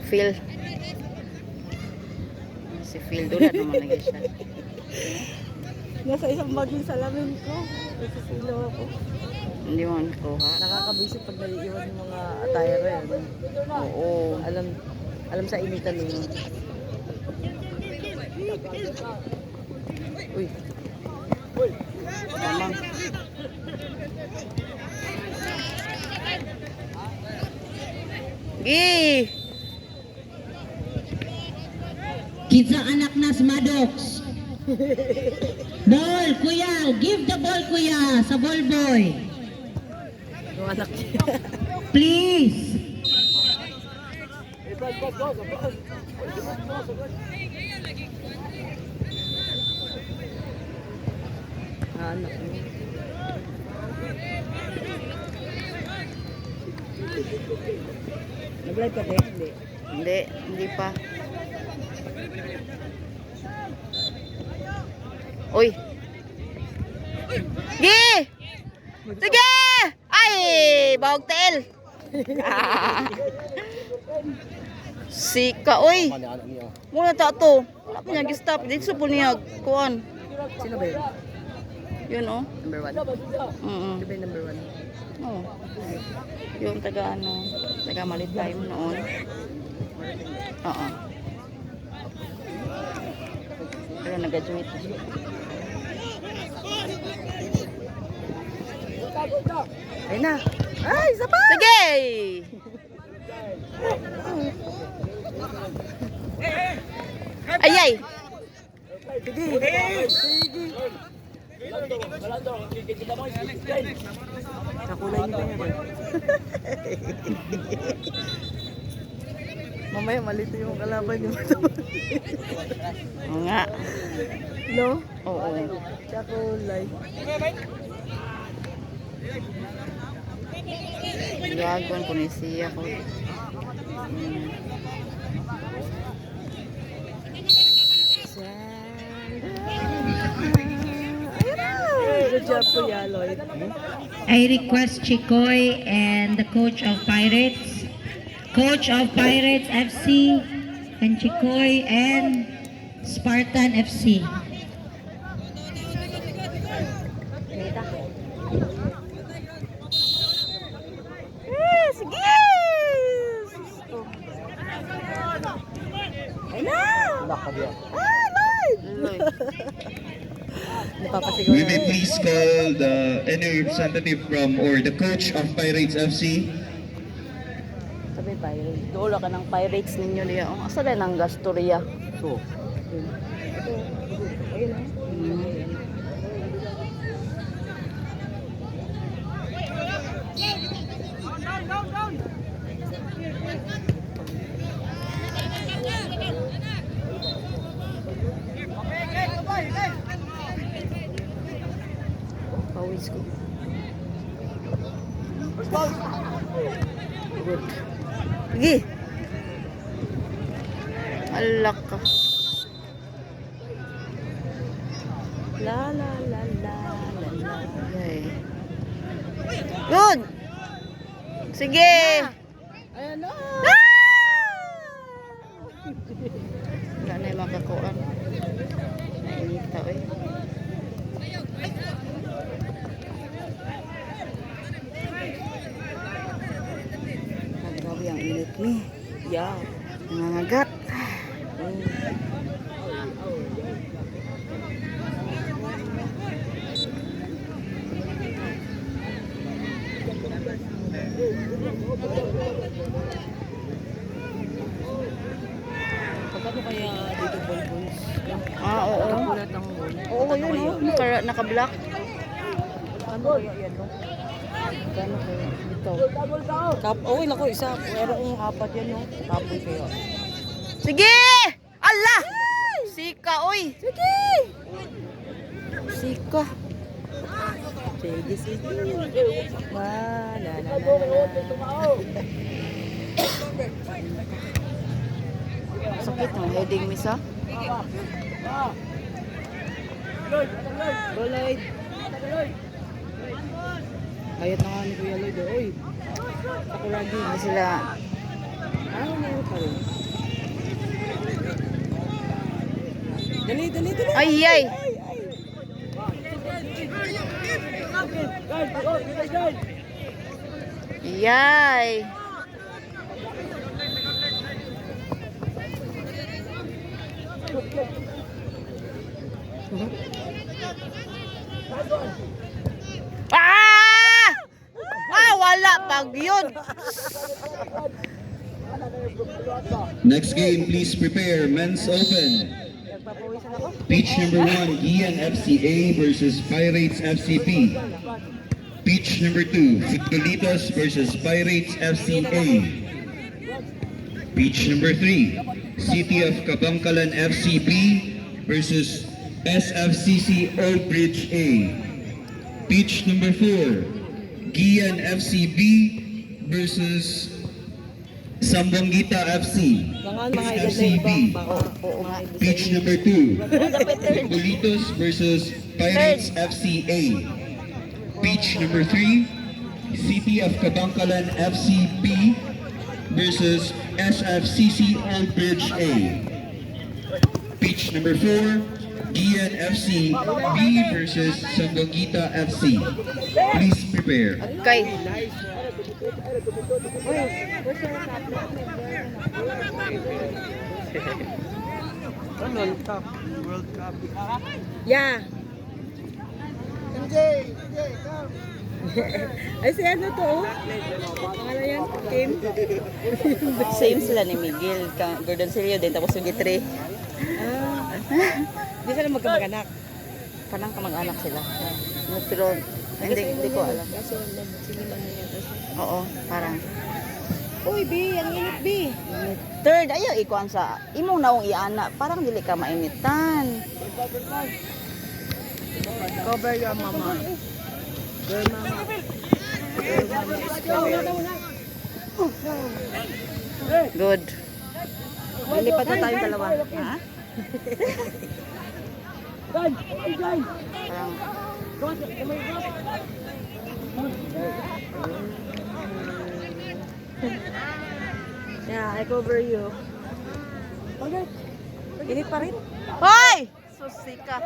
Phil. Si Phil doon naman lagi siya. Nasa isang bag yung salamin ko. Nasisilaw ako. Hindi mo nakuha. Nakakabisip pag naiiwan yung mga attire yan. Oo. Alam sa initan mo. Uy. Tamang. Gi! Kita anak nas Maddox. Ball, kuya. Give the ball, kuya. Sa ball boy. Yung anak niya. Please. Anak niya. Nag-live ka ba? Hindi. Hindi pa. Uy! Gi! Sige! Ay! Bawag tail! Sika, uy! Muna ta to. Wala pa niya gistap. Dito po niya. Kuhan. Sino ba yun? Yun, oh. Number 1? Mm. Sino ba yung number 1? Oh. Yung taga malit time noon. Oo. Pero nag-graduate. Ayun na. Ay, isa pa! Sige! Ayay! Sige! Sige! Kakulay niyo ba yan? Mamaya malito yung kalaban niyo. Oo nga. No? Oo. Kakulay. Gagawin ko ni siya ko. Good job, Kuya Lloyd. I request Chikoy and the coach of Pirates FC, and Chikoy and Spartan FC. Sige! Ayun na! Lloyd! We may please call any representative from or the coach of Pirates FC. Sabi Pirates. Doon ka ng Pirates ninyo niya. Oh, asa rin ang Gastorya? So. Ayun na. Pawis ko. Good. Sige. Alak ka. La la la la la la. Okay. Good. Sige. Ayan na! Wala na yung makakuan. Nainita eh. Grabe ang init ni. Yeah. Nangangagat. Pagkano kaya dito ball boys? Ah, oo. Kapulat ang ball. Oo, yun oh. Naka-black. Ano kaya yan no? Gano'n kayo dito. Okay lang ko isa. Merong 4 yan no? Kapoy kayo. Sige! Allah! Sika, oy! Sige! Sika. Sige, sige. La la la la. Sakit ng heading misa. Go Lloyd. Ayot na nga ni Kuya Lloyd. Oy. Ako lagi. Hindi sila Meron pa rin. Dali, dali, dali. Ay, ay. Yay. Ah! Ah, wala pag yun. Next game, please prepare. Men's Open. Nagpapawisan ako. Pitch number 1, Gian FCA versus Pirates FCP. Pitch number 2, Futbolitos versus Pirates FCA. Pitch number 3, City of Kabangkalan FCP versus SFCC Old Bridge A. Pitch number 4, Gian FCB versus Sambuanguita FC. Mga edad na FCB. iba. Oo nga. Pitch number 2, Futbolitos versus Pirates FCA. Pitch number 3, City of Kabangkalan FCP versus SFCC Old Bridge A. Pitch number 4, Gian FC B versus Sambuanguita FC. Please prepare. Okay. World Cup. Yeah. Ay, si ano to? Pangalan yan? Kim? Same sila ni Miguel. Gordon Celio din. Tapos yung G3. Hindi sila magkamag-anak. Parang kamag-anak sila. Pero hindi ko alam. Kasi nag-sinima na yan. Oo, parang. Uy, B, ang init, B. Third, ayaw ikuan sa imong naong iana. Parang dili ka mainitan. Cover your mama. Your mama. Good. Lilipat na tayong dalawa. Ha? Parang, Yeah, I cover you. Okay. Init pa rin? hoy! Susika.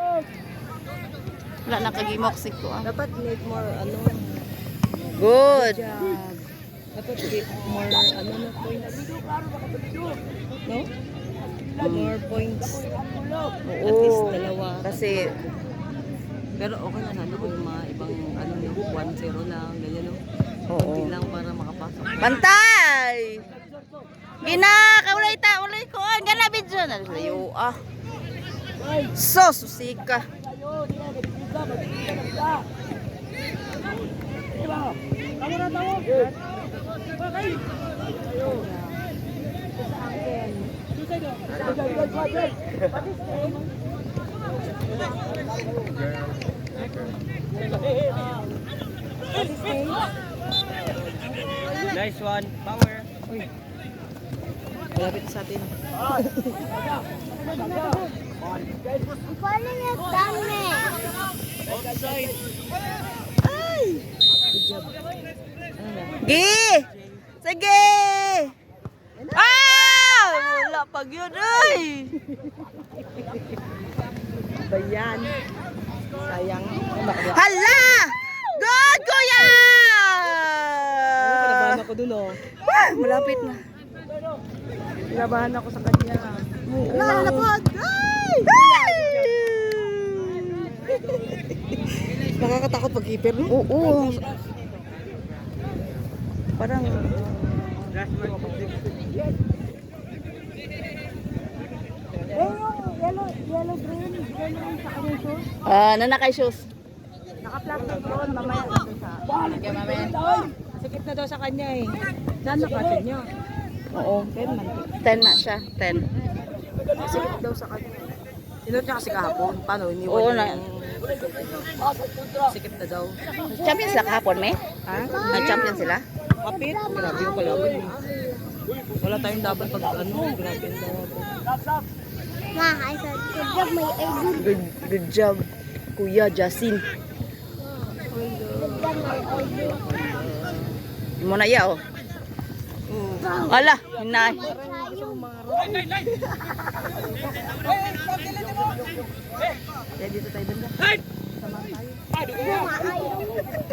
Wala nakagimok si ko. Dapat need more, ano, Good. job. Dapat get more, ano na points. No? More points. At Oo. least dalawa. Kasi, Pero okay na sana kung yung mga ibang, ano, no, 1-0 lang, ganyan, no? oo. Hindi lang para makapasok. Bantay! Gina! Kaulay ta! Ulay ko! Gana video na! Layo ah! So, susika! Nice one. Power. Uy. Malapit sa atin. Good job. Ano na? Gi! Sige! Ah! Wala pag yun, uy! Bayan. Sayang. Hala! Good, kuya! Kinabahan ako dun, oh. Ah, malapit na. Kinabahan ako sa kanya. Lalapad! Ay! Nakakatakot pag keeper, no? Oo. Parang, Yellow green. Yellow sa kanya shoes. nanakay shoes. Naka-plastic doon. Mamaya nandun sa... Okay, mamaya. Sikip na daw sa kanya, eh. Saan nakasin niya? Oo. 10 man. 10 na siya. 10. Sikip daw sa kanya. Sinot niya kasi kahapon. Paano? Iniwan Oo, niya na. yung... Sikip na daw. Champion sila kahapon, me? Ha? Nag-champion sila? Kapit. Grabe yung kalaban, eh. Wala tayong dapat pag ano. Grabe yung dapat. Good job, Kuya Jasin. Mo na ya, oh. Ala, hinay. Kaya dito tayo banda.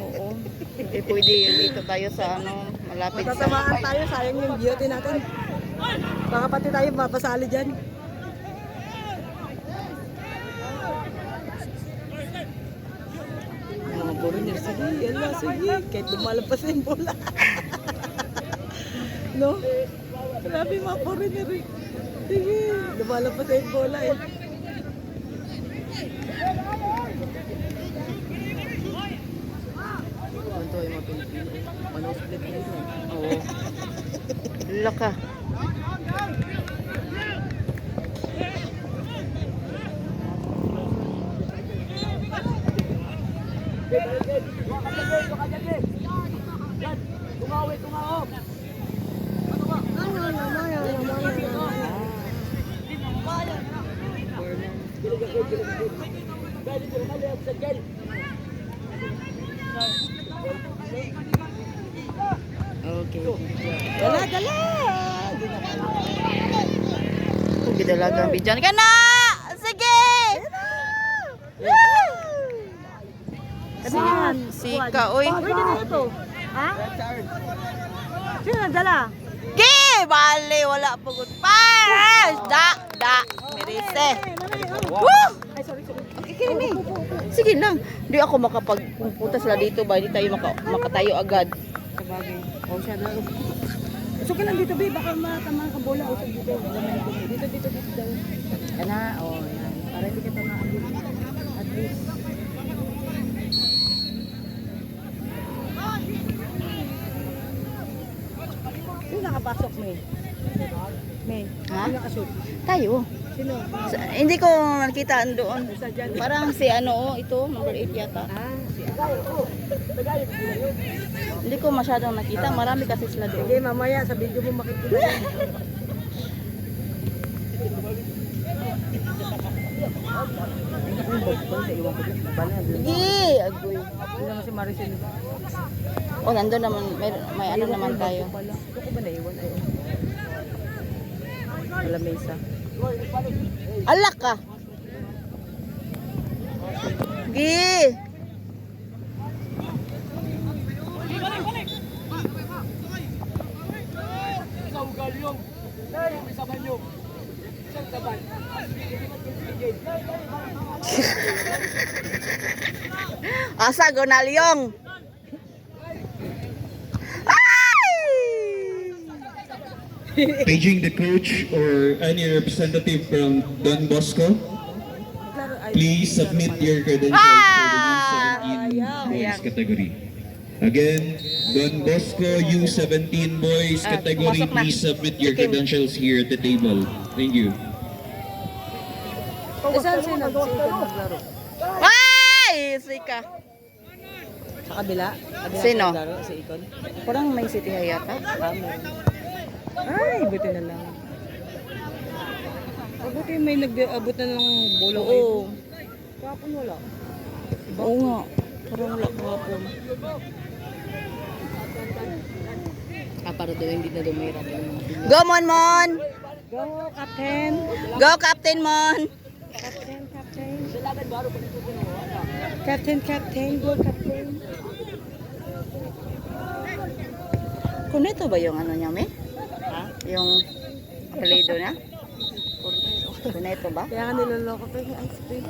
Oo. Eh, pwede dito tayo sa ano, malapit sa... Tatamaan tayo, sayang yung beauty natin. Baka pati tayo mapasali dyan. Mga foreigner, sige, yala, sige. Kahit lumalabas na yung bola. No? Grabe mga foreigner eh. Sige, lumalabas na yung bola eh. Ito ay mga Pilipino. Manosblet na yun. Oo. Laka. Okay. Dala, dala! Hindi talaga. Bidyan ka na! Sige! Sika, uy. Uy, dito na ito. Ha? Sino nagdala? Gi! Bale, wala pagod. Paras! Da! Merise. Woo! Ay, sorry. Ikini. Sige lang. Di ako makapagpunta sila dito ba? Di tayo makatayo agad. Sabagay. O siya na. Usok ka lang dito, babe. Baka matama ka bola. Usok dito. Dito daw. Yan na. O, yan. Para hindi ka tamaan dito. At least. Sino nakapasok, May? May? Ha? Sino nakashoot? Tayo. Sino? Hindi ko nakita doon. Sa dyan. Parang si ano, ito, number 8 yata. Ah, siya. Nagalit mo yun. Hindi ko masyadong nakita. Marami kasi sila doon. Sige, mamaya sa video mo makikita yan. Sige! Agoy. Hindi naman si Maricel. Oh, nandun naman. May ano naman tayo. Ito ko ba naiwan? Ayun. Wala mesa. Alak ka! Sige! Asa Gonalyong? Paging the coach or any representative from Don Bosco, please submit your credentials for the U17 boys category. Again, Don Bosco U17 boys category, pumasok na. please submit your credentials here at the table. Thank you. Saan si naglaro? Ay! Sika. Sa kabila? Sino? Naglaro, si Ikon. Parang may city yata. Ay, buti na lang. Buti may nag-abot na ng bola kayo. Oo. Kapon wala. Oo nga. Parang wala kahapon. Para daw hindi na dumira. Go, Mon! Go, Captain! Go, Captain Mon! Captain! Captain! Go, Captain! Kuneto ba yung ano niya, May? Ha? Yung apelido niya? Kuneto ba? Kaya nga niloloko ko yung ice cream.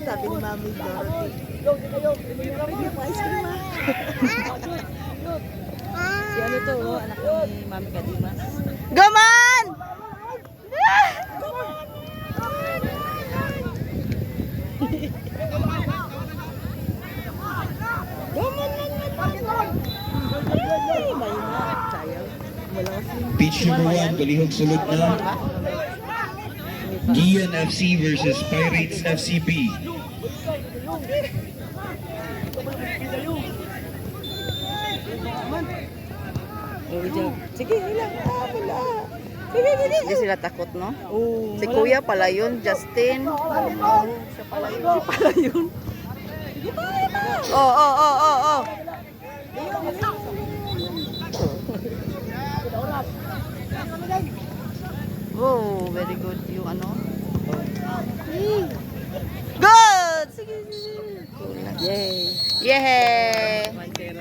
Sabi ni Mami Dorothy. Pwede mo ice cream ha? Si ano to, oh, anak ni Mami Kadima. Go, Mon! Ay, may na. Sayang. Wala kasi. Pitch number 1, Balihog sulod na. Gian FC versus Pirates FCP. Sige, wala. Wala. Sige. Hindi sila takot, no? Oh, Si Kuya pala yun, Justin. siya pala yun. Oh. Oh, very good yung ano. Good! Sige, sige. Yay! Yay!